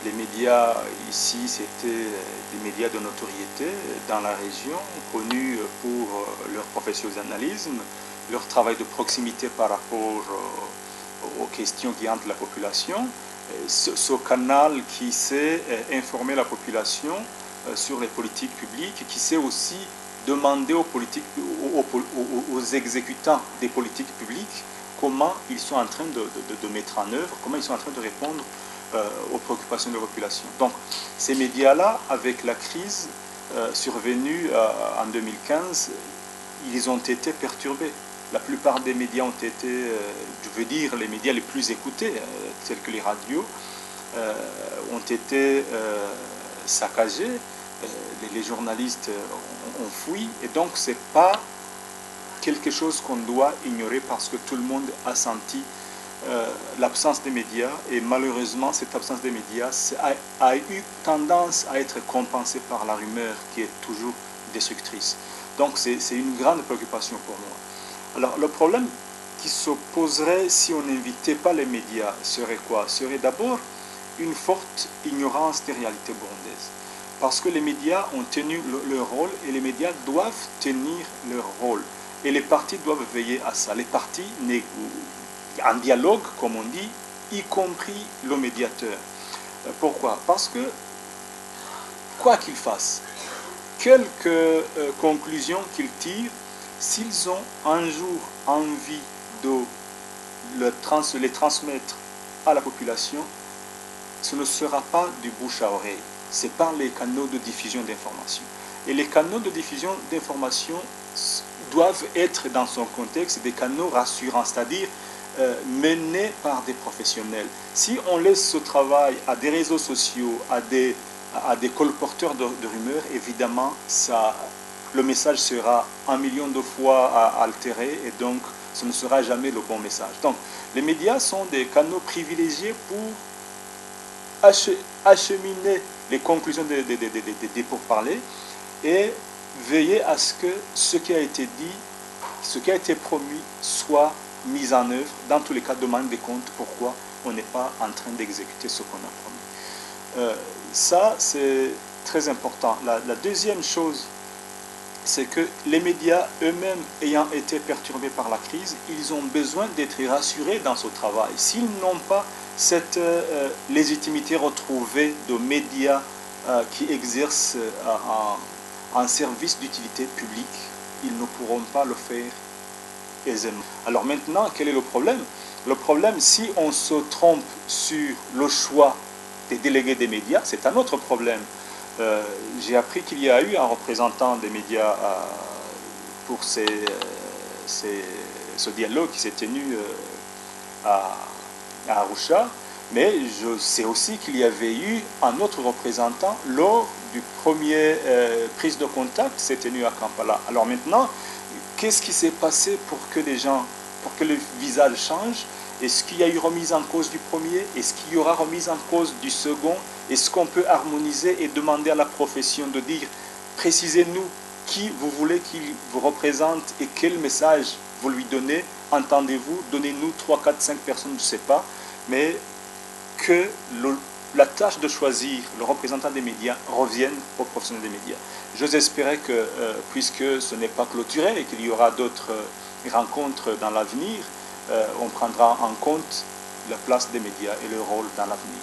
Les médias ici, c'était des médias de notoriété dans la région, connus pour leur professionnalisme, leur travail de proximité par rapport aux questions qui hantent la population. Ce canal qui sait informer la population sur les politiques publiques, qui sait aussi demander aux exécutants des politiques publiques comment ils sont en train de mettre en œuvre, comment ils sont en train de répondre aux préoccupations de la population. Donc ces médias-là, avec la crise survenue en 2015, ils ont été perturbés. La plupart des médias ont été, je veux dire, les médias les plus écoutés, tels que les radios, ont été saccagés, les journalistes ont fui, et donc c'est pas quelque chose qu'on doit ignorer parce que tout le monde a senti l'absence des médias, et malheureusement cette absence des médias a eu tendance à être compensée par la rumeur qui est toujours destructrice. Donc c'est une grande préoccupation pour moi. Alors le problème qui s'opposerait si on n'invitait pas les médias serait quoi? Serait d'abord une forte ignorance des réalités burundaises. Parce que les médias ont tenu leur rôle et les médias doivent tenir leur rôle. Et les partis doivent veiller à ça. Les partis en dialogue, comme on dit, y compris le médiateur. Pourquoi? Parce que, quoi qu'ils fassent, quelques conclusions qu'ils tirent, s'ils ont un jour envie de les transmettre à la population, ce ne sera pas du bouche à oreille, c'est par les canaux de diffusion d'informations. Et les canaux de diffusion d'informations doivent être dans son contexte des canaux rassurants, c'est-à-dire menés par des professionnels. Si on laisse ce travail à des réseaux sociaux, à des colporteurs de rumeurs, évidemment, le message sera 1 million de fois altéré et donc ce ne sera jamais le bon message. Donc les médias sont des canaux privilégiés pour acheminer les conclusions des pourparlers et veiller à ce que ce qui a été dit, ce qui a été promis soit mis en œuvre. Dans tous les cas, demande des comptes pourquoi on n'est pas en train d'exécuter ce qu'on a promis. Ça, c'est très important. La deuxième chose, c'est que les médias eux-mêmes ayant été perturbés par la crise, ils ont besoin d'être rassurés dans ce travail. S'ils n'ont pas cette légitimité retrouvée de médias qui exercent un service d'utilité publique, ils ne pourront pas le faire aisément. Alors maintenant, quel est le problème? Le problème, si on se trompe sur le choix des délégués des médias, c'est un autre problème. J'ai appris qu'il y a eu un représentant des médias pour ce dialogue qui s'est tenu à Arusha, mais je sais aussi qu'il y avait eu un autre représentant lors du premier prise de contact qui s'est tenu à Kampala. Alors maintenant, qu'est-ce qui s'est passé pour que le visage change? Est-ce qu'il y a eu remise en cause du premier? Est-ce qu'il y aura remise en cause du second? Est-ce qu'on peut harmoniser et demander à la profession de dire, précisez-nous qui vous voulez qu'il vous représente et quel message vous lui donnez? Entendez-vous? Donnez-nous 3, 4, 5 personnes, je ne sais pas. Mais que la tâche de choisir le représentant des médias revienne aux professionnels des médias. J'ose espérer que, puisque ce n'est pas clôturé et qu'il y aura d'autres rencontres dans l'avenir, on prendra en compte la place des médias et leur rôle dans l'avenir.